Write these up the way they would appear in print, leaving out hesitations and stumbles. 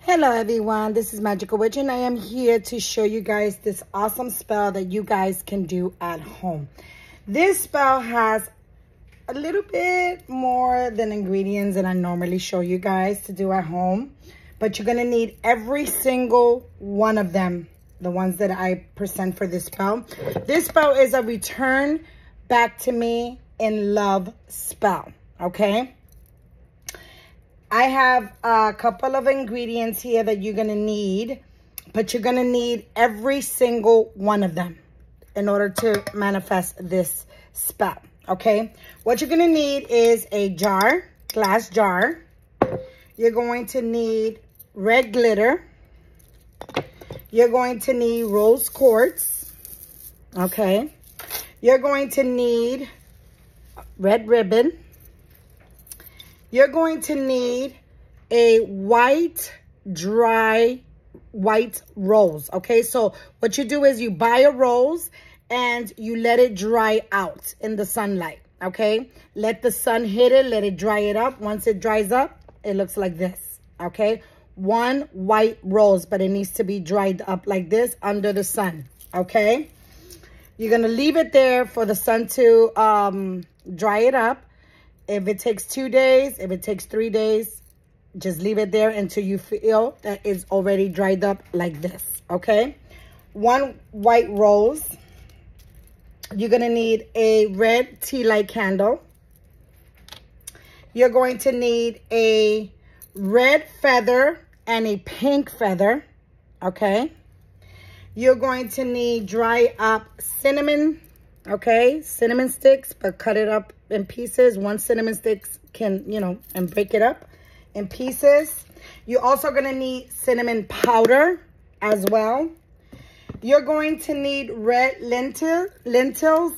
Hello everyone, this is Magical Witch and I am here to show you guys this awesome spell that you guys can do at home. This spell has a little bit more than ingredients than I normally show you guys to do at home, but you're going to need every single one of them, the ones that I present for this spell. This spell is a return back to me in love spell, okay? I have a couple of ingredients here that you're going to need, but you're going to need every single one of them in order to manifest this spell, okay? What you're going to need is a jar, glass jar. You're going to need red glitter. You're going to need rose quartz, okay? You're going to need red ribbon. You're going to need a dry white rose, okay? So what you do is you buy a rose and you let it dry out in the sunlight, okay? Let the sun hit it, let it dry it up. Once it dries up, it looks like this, okay? One white rose, but it needs to be dried up like this under the sun, okay? You're going to leave it there for the sun to dry it up. If it takes 2 days, if it takes 3 days, just leave it there until you feel that it's already dried up like this, okay? One white rose. You're going to need a red tea light candle. You're going to need a red feather and a pink feather, okay? You're going to need dry up cinnamon, okay? Cinnamon sticks, but cut it up in pieces. One cinnamon stick can, and break it up in pieces. You're also going to need cinnamon powder as well. You're going to need red lentils.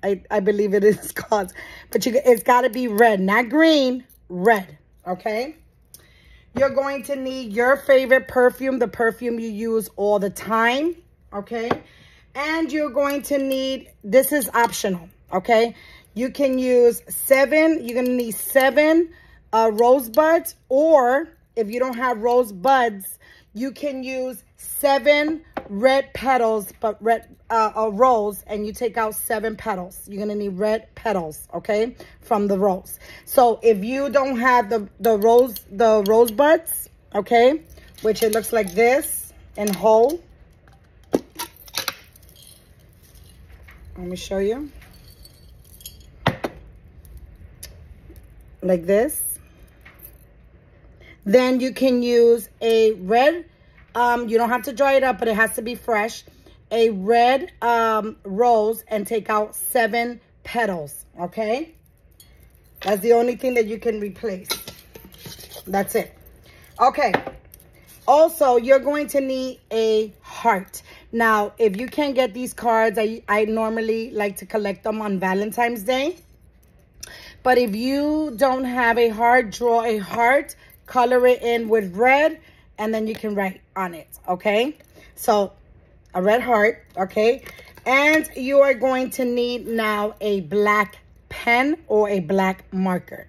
I believe it is called, but it's got to be red, not green, red, okay? You're going to need your favorite perfume, the perfume you use all the time, okay? And you're going to need, this is optional, okay? You can use you're going to need 7 rosebuds, or if you don't have rosebuds, you can use 7 red petals, but a rose, and you take out 7 petals. You're going to need red petals, okay, from the rose. So if you don't have the rosebuds, okay, which it looks like this in whole. Let me show you. Like this. Then you can use a red, you don't have to dry it up, but it has to be fresh. A red rose and take out 7 petals, okay? That's the only thing that you can replace. That's it. Okay. Also, you're going to need a heart. Now, if you can't get these cards, I normally like to collect them on Valentine's Day. But if you don't have a heart, draw a heart, color it in with red, and then you can write on it, okay? So, a red heart, okay? And you are going to need now a black pen or a black marker,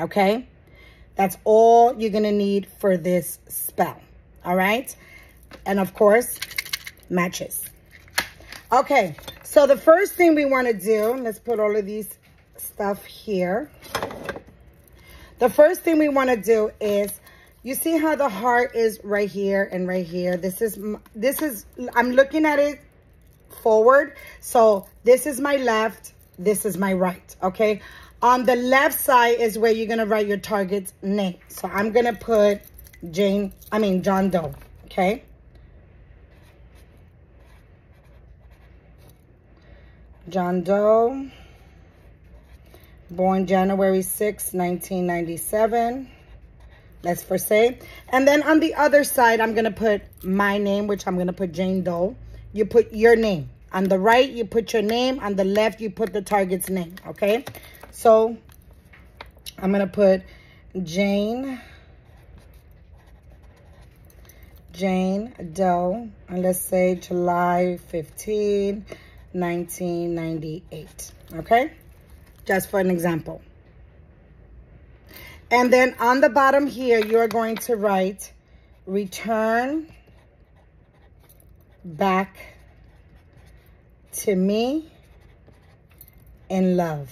okay? That's all you're going to need for this spell, all right? And, of course, matches. Okay, so the first thing we want to do, let's put all of these stuff here. The first thing we want to do is, you see how the heart is right here and right here? This is, I'm looking at it forward. So this is my left, this is my right, okay? On the left side is where you're going to write your target's name. So I'm going to put John Doe, okay? John Doe, born January 6, 1997. Let's first say. And then on the other side, I'm going to put my name, which I'm going to put Jane Doe. You put your name. On the right, you put your name. On the left, you put the target's name, okay? So I'm going to put Jane Doe, and let's say July 15, 1998, okay? Just for an example. And then on the bottom here, you are going to write, return back to me in love.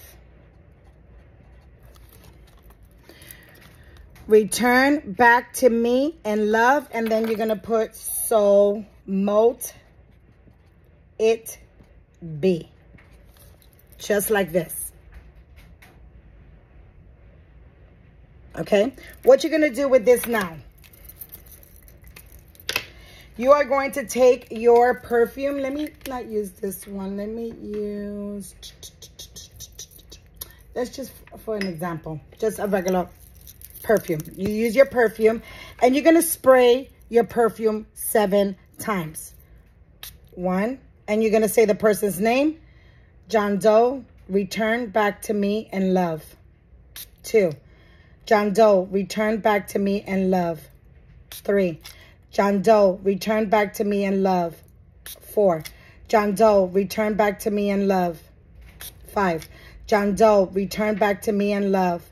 Return back to me in love. And then you're going to put, so mote it be. Just like this. Okay, what you're going to do with this now, you are going to take your perfume. Let me not use this one. Let me use, that's just for an example, just a regular perfume. You use your perfume and you're going to spray your perfume 7 times. 1, and you're going to say the person's name. John Doe, return back to me in love. 2, John Doe, return back to me in love. 3, John Doe, return back to me in love. 4, John Doe, return back to me in love. 5, John Doe, return back to me in love.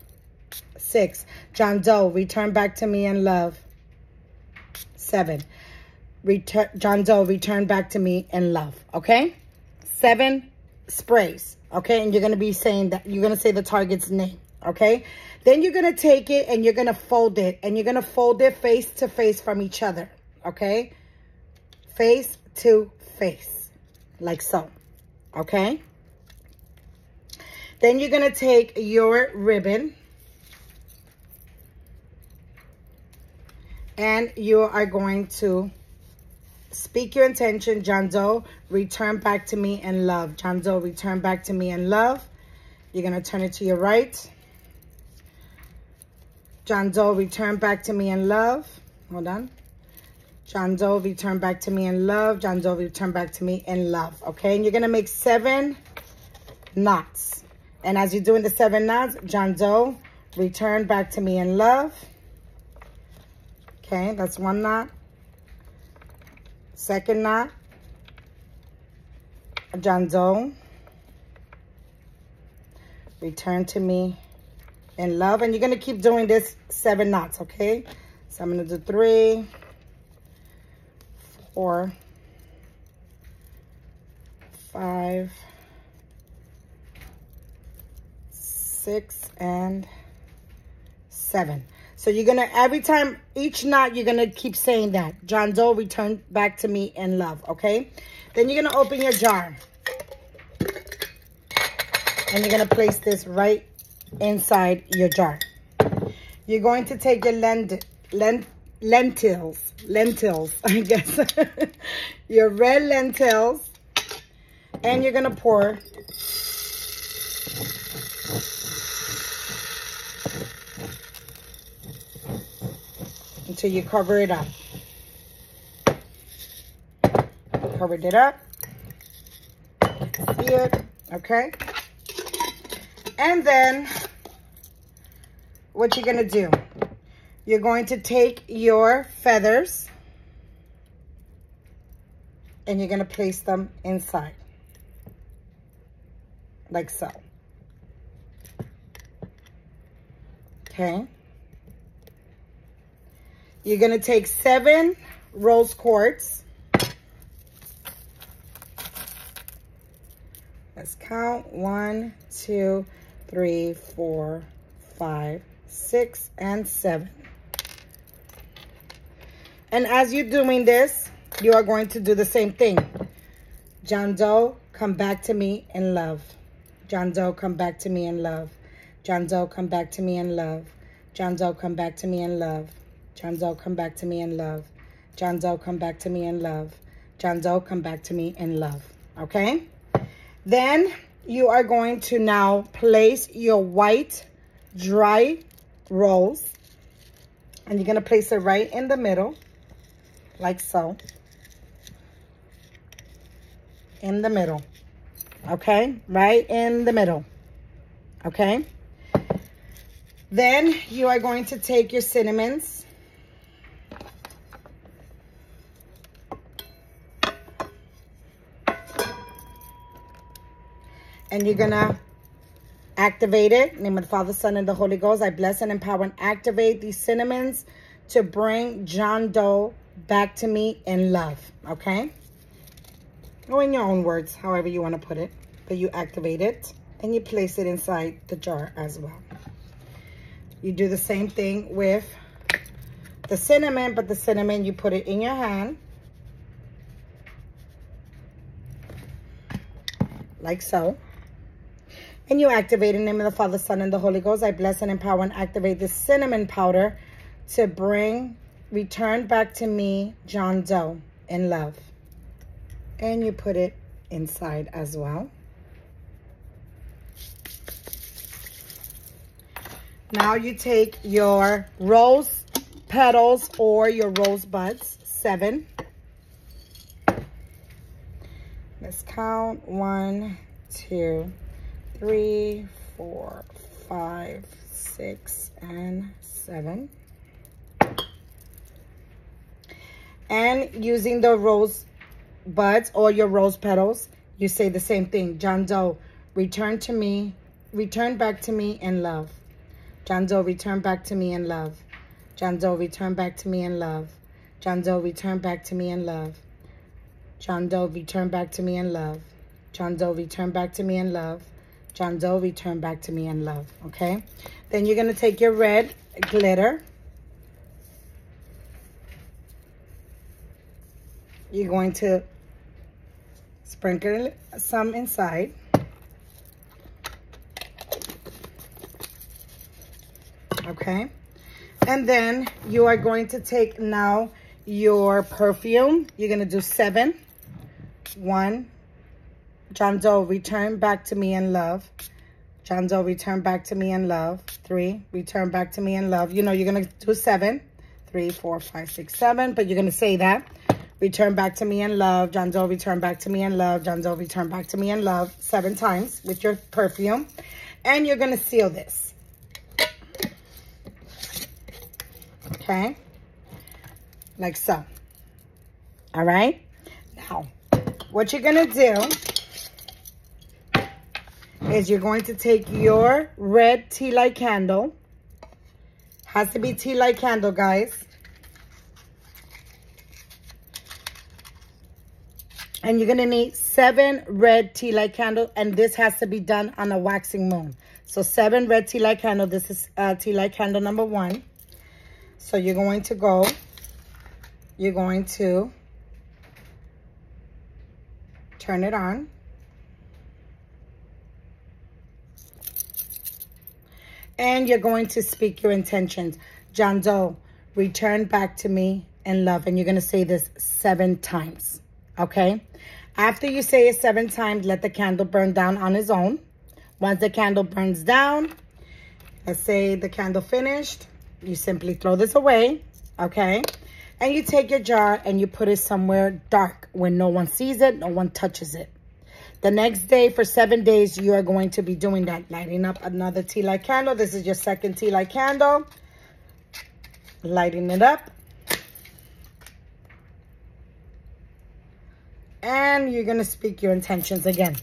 6, John Doe, return back to me in love. 7, John Doe, return back to me in love. Okay? 7 sprays. Okay? And you're going to be saying that, you're going to say the target's name. Okay? Then you're going to take it and you're going to fold it. And you're going to fold it face to face from each other. Okay? Face to face. Like so. Okay? Then you're going to take your ribbon. And you are going to speak your intention. John Doe, return back to me in love. John Doe, return back to me in love. You're going to turn it to your right. John Doe, return back to me in love. Hold on. John Doe, return back to me in love. John Doe, return back to me in love. Okay, and you're going to make 7 knots. And as you're doing the 7 knots, John Doe, return back to me in love. Okay, that's 1 knot. 2nd knot. John Doe, return to me in love. And you're going to keep doing this 7 knots, okay? So I'm going to do 3, 4, 5, 6, and 7. So you're going to, every time, each knot, you're going to keep saying that. John Doe, return back to me in love, okay? Then you're going to open your jar. And you're going to place this right inside your jar. You're going to take your lentils, I guess. Your red lentils. And you're going to pour until you cover it up. Covered it up. See it? Okay. And then what you're going to do, you're going to take your feathers and you're going to place them inside. Like so. Okay. You're going to take 7 rose quartz. Let's count. 1, 2, 3, 4, 5, 6, and 7. And as you're doing this, you are going to do the same thing. John Doe, come back to me in love. John Doe, come back to me in love. John Doe, come back to me in love. John Doe, come back to me in love. John Doe, come back to me in love. John Doe, come back to me in love. John Doe, come back to me in love. Okay? Then you are going to now place your white dry rose. And you're going to place it right in the middle. Like so. In the middle. Okay? Right in the middle. Okay? Then you are going to take your cinnamons. And you're going to Activate it. In the name of the Father, Son, and the Holy Ghost. I bless and empower and activate these cinnamons to bring John Doe back to me in love. Okay? Or in your own words, however you want to put it. But you activate it and you place it inside the jar as well. You do the same thing with the cinnamon, but the cinnamon, you put it in your hand. Like so. And you activate in the name of the Father, Son, and the Holy Ghost. I bless and empower and activate this cinnamon powder to return back to me, John Doe, in love. And you put it inside as well. Now you take your rose petals or your rose buds, 7. Let's count. 1, 2, 3, 4, 5, 6, and 7. And using the rose buds or your rose petals, you say the same thing. John Doe, return back to me in love. John Doe, return back to me in love. John Doe, return back to me in love. John Doe, return back to me in love. John Doe, return back to me in love. John Doe, return back to me in love. John Doe, return back to me in love. Okay? Then you're going to take your red glitter. You're going to sprinkle some inside. Okay? And then you are going to take now your perfume. You're going to do 7. 1. John Doe, return back to me in love. John Doe, return back to me in love. 3. Return back to me in love. You know, you're going to do 7. 3, 4, 5, 6, 7. But you're going to say that. Return back to me in love. John Doe, return back to me in love. John Doe, return back to me in love. 7 times with your perfume. And you're going to seal this. Okay? Like so. All right? Now, what you're going to do is you're going to take your red tea light candle. Has to be tea light candle, guys. And you're going to need 7 red tea light candles. And this has to be done on a waxing moon. So 7 red tea light candle. This is tea light candle number 1. So you're going to go. You're going to turn it on. And you're going to speak your intentions. John Doe, return back to me in love. And you're going to say this 7 times. Okay? After you say it 7 times, let the candle burn down on its own. Once the candle burns down, let's say the candle finished, you simply throw this away. Okay? And you take your jar and you put it somewhere dark where no one sees it, no one touches it. The next day, for 7 days, you are going to be doing that. Lighting up another tea light candle. This is your second tea light candle. Lighting it up. And you're going to speak your intentions again.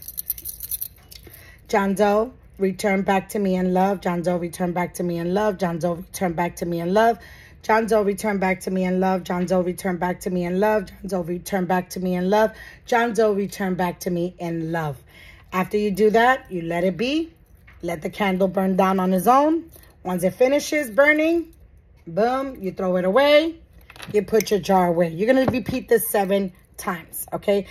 John Doe, return back to me in love. John Doe, return back to me in love. John Doe, return back to me in love. John Doe, return back to me in love. John Doe, return back to me in love. John Doe, return back to me in love. John Doe, return back to me in love. After you do that, you let it be. Let the candle burn down on its own. Once it finishes burning, boom, you throw it away. You put your jar away. You're going to repeat this 7 times, okay?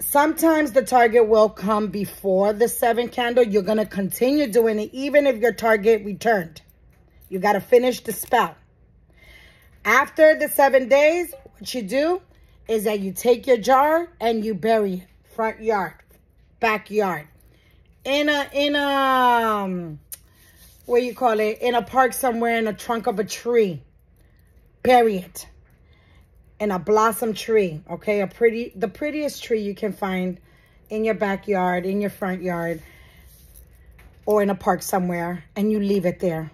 Sometimes the target will come before the 7th candle. You're going to continue doing it even if your target returned. You got to finish the spell. After the 7 days, what you do is that you take your jar and you bury it. Front yard, backyard, in a what you call it, in a park somewhere, in a trunk of a tree. Bury it in a blossom tree, okay? The prettiest tree you can find in your backyard, in your front yard, or in a park somewhere, and you leave it there,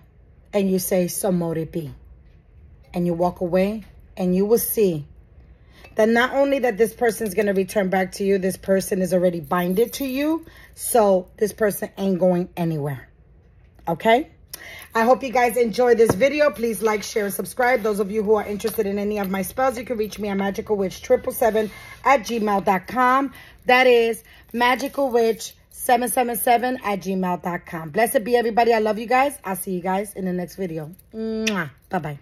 and you say, so mote it be. And you walk away, and you will see that not only that this person's going to return back to you, this person is already binded to you. So this person ain't going anywhere. Okay? I hope you guys enjoy this video. Please like, share, and subscribe. Those of you who are interested in any of my spells, you can reach me at magicalwitch777@gmail.com. That is magicalwitch777@gmail.com. Blessed be everybody. I love you guys. I'll see you guys in the next video. Mwah. Bye-bye.